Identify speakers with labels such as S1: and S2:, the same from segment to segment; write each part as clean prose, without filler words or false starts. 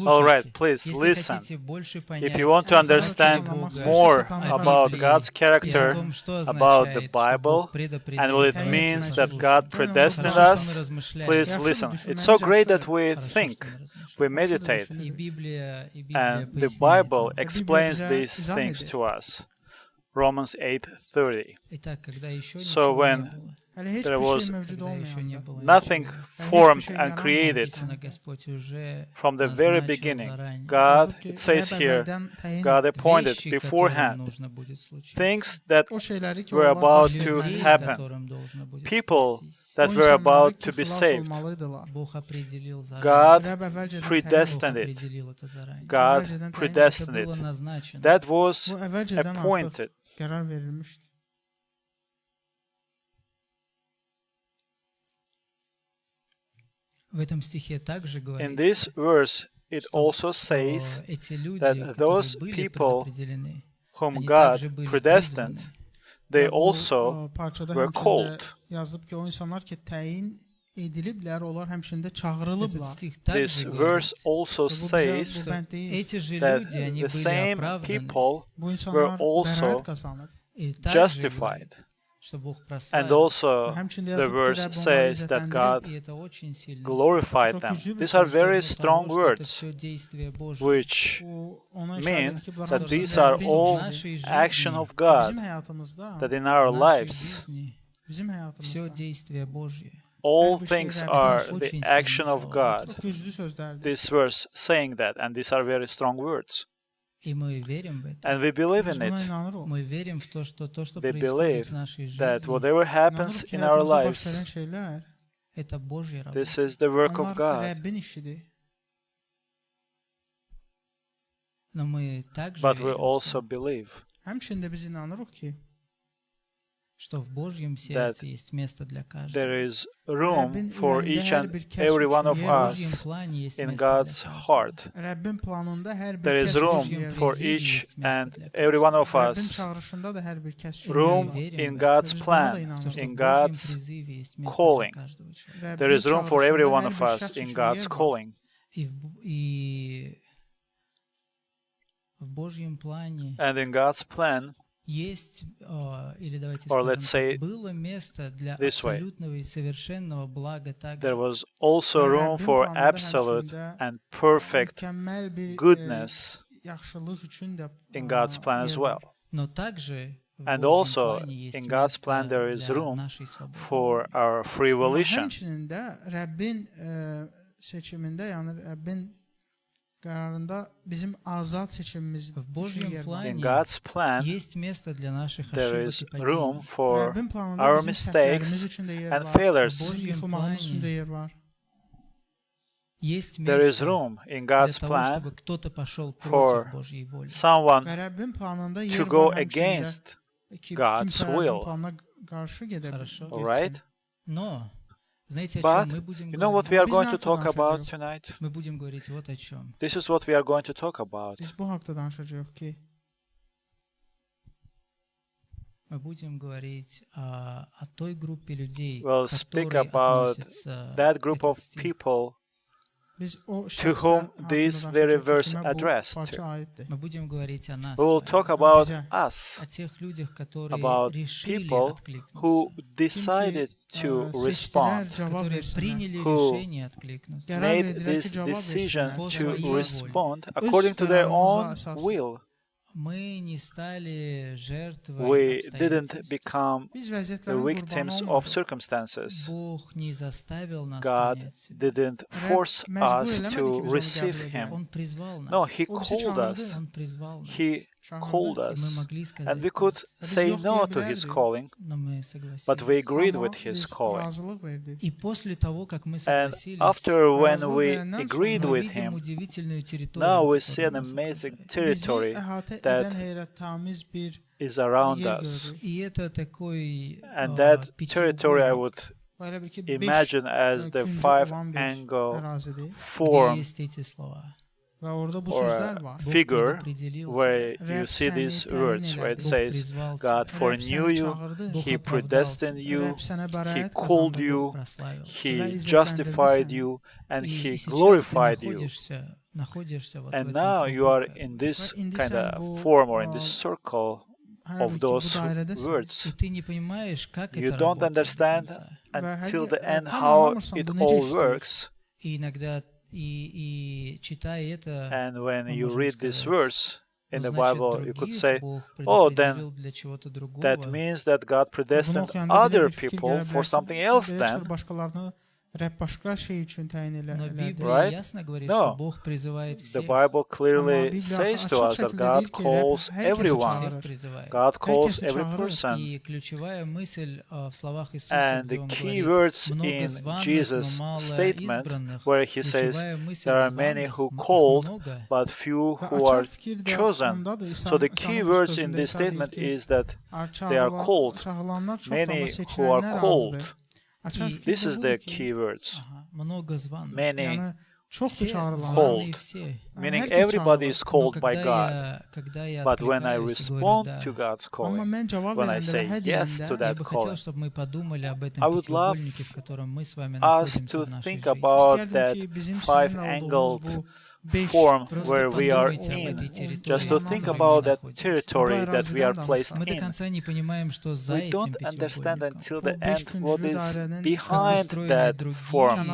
S1: All right, please listen. If you want to understand more about God's character, about the Bible, and what it means that God predestined us, please listen. It's so great that we think, we meditate, and the Bible explains these things to us. Romans 8:30. So when there was nothing formed and created from the very beginning, God, it says here, God appointed beforehand things that were about to happen, people that were about to be saved. God predestined it. God predestined it. That was appointed. In this verse, it also says that those people whom God predestined, they also were called. This verse also says that the same people were also justified. And also the verse says that God glorified them. These are very strong words, which mean that these are all action of God, that in our lives all things are the action of God. This verse saying that, and these are very strong words. And we believe in it. We believe that whatever happens in our lives, this is the work of God. But we also believe that there is room for each and every one of us in God's heart. There is room for each and every one of us, room in God's plan, in God's calling. There is room for every one of us in God's calling. And in God's plan, or let's say this way, there was also room for absolute and perfect goodness in God's plan as well. And also, in God's plan, there is room for our free volition. In God's plan, there is room for our mistakes and failures. There is room in God's plan for someone to go against God's will. All right? But you know what we are going to talk about tonight? This is what we are going to talk about. We'll speak about that group of people to whom this very verse addressed. We will talk about us, about people who decided to respond, who made this decision to respond according to their own will. We didn't become the victims of circumstances. God didn't force us to receive Him. No, He called us. He called us. And we could say no to His calling, but we agreed with His calling. And after when we agreed with Him, now we see an amazing territory that is around us. And that territory I would imagine as the five-angle form or a figure where you see these words, where it says, God foreknew you, He predestined you, He called you, He justified you, and He glorified you. And now you are in this kind of form or in this circle of those words. You don't understand until the end how it all works. And when you read this verse in the Bible, you could say, oh, then that means that God predestined other people for something else then. Right? No. The Bible clearly says to us that God calls everyone. God calls every person. And the key words in Jesus' statement, where he says, there are many who called, but few who are chosen. So the key words in this statement is that they are called. Many who are called. This is the key words. Many called, meaning everybody is called by God. But when I respond to God's calling, when I say yes to that calling, I would love us to think about that five-angled form where we are in, just to think about that territory that we are placed in. We don't understand until the end what is behind that form,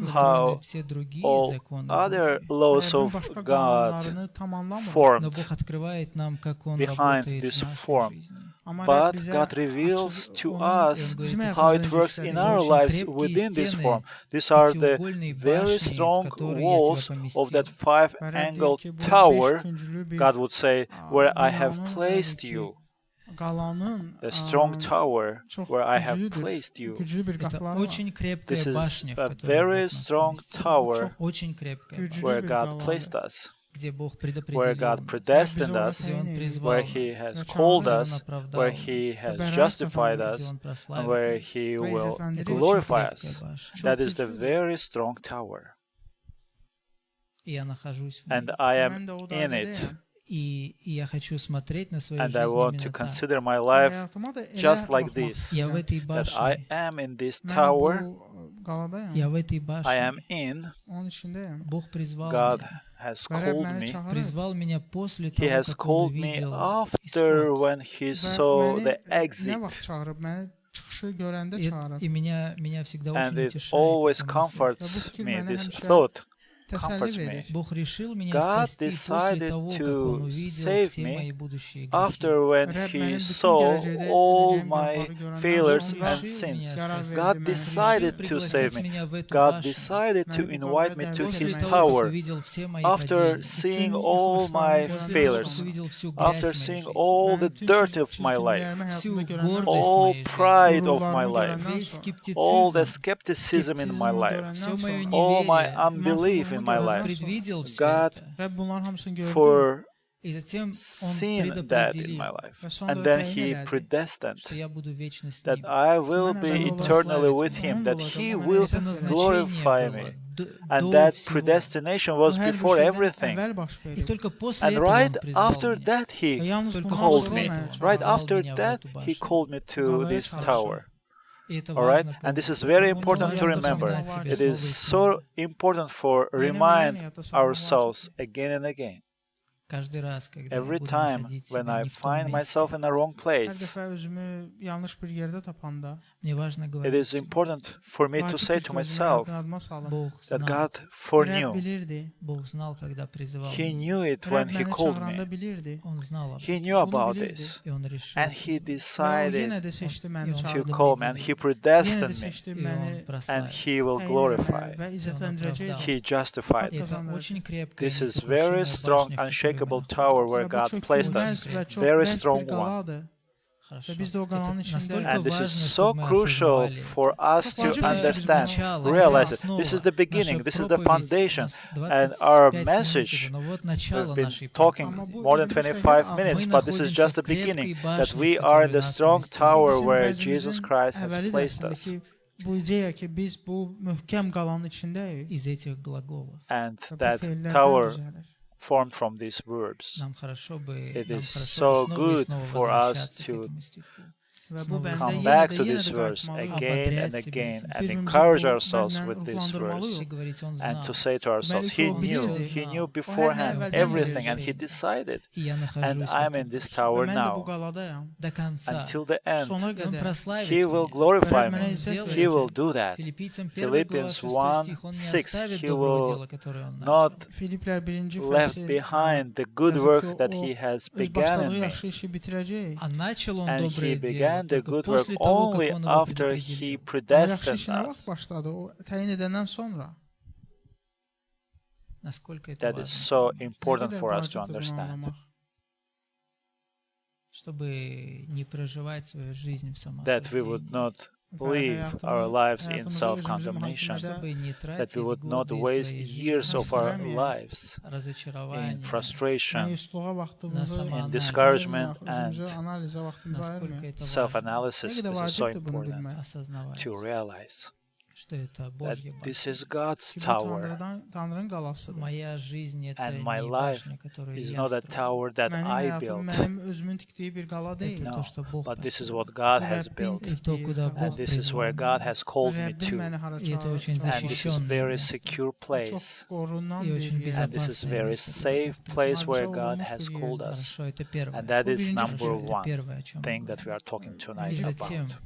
S1: how all other laws of God formed behind this form. But God reveals to us how it works in our lives within this form. These are the very strong walls of that five-angled tower, God would say, where I have placed you. The strong tower where I have placed you. This is a very strong tower where God placed us, where God predestined us, where He has called us, where He has justified us, and where He will glorify us. That is the very strong tower. And I am in it. And I want to consider my life just like this, that I am in this tower, I am in, God has called me, He has called me after when He saw the exit. And it always comforts me, this thought comforts me. God decided to save me after when He saw all my failures and sins. God decided to save me. God decided to invite me to His tower after seeing all my failures, after seeing all the dirt of my life, all pride of my life, all the skepticism in my life, all my unbelief in my life. God for seen that in my life. And then He predestined that I will be eternally with Him, that He will glorify me. And that predestination was before everything. And right after that He called me. Right after that He called me to this tower. Alright? And this is very important to remember. It is so important for remind ourselves again and again. Every time when I find myself in the wrong place, it is important for me to say to myself that God foreknew. He knew it when He called me. He knew about this. And He decided to call me. And He predestined me. And He will glorify. He justified me. This is very strong, unshakable tower where God placed us. Very strong one. And this is so crucial for us to understand, realize it. This is the beginning, this is the foundation. And our message, we've been talking more than 25 minutes, but this is just the beginning, that we are in the strong tower where Jesus Christ has placed us. And that tower formed from these verbs. It is so good for us to come back to this verse again and again and encourage ourselves with this verse and to say to ourselves, He knew beforehand everything and He decided. And I'm in this tower now until the end. He will glorify me. He will do that. Philippians 1:6. He will not left behind the good work that He has begun in me. And He began the good work only after He predestined us. That is so important for us to understand. That we would not live our lives in self-condemnation, that we would not waste years of our lives in frustration, in discouragement, and self-analysis. This is so important to realize that this is God's tower, and my life is not a tower that I built. No, but this is what God has built, and this is where God has called me to, and this is a very secure place, and this is a very safe place where God has called us, and that is number one thing that we are talking tonight about.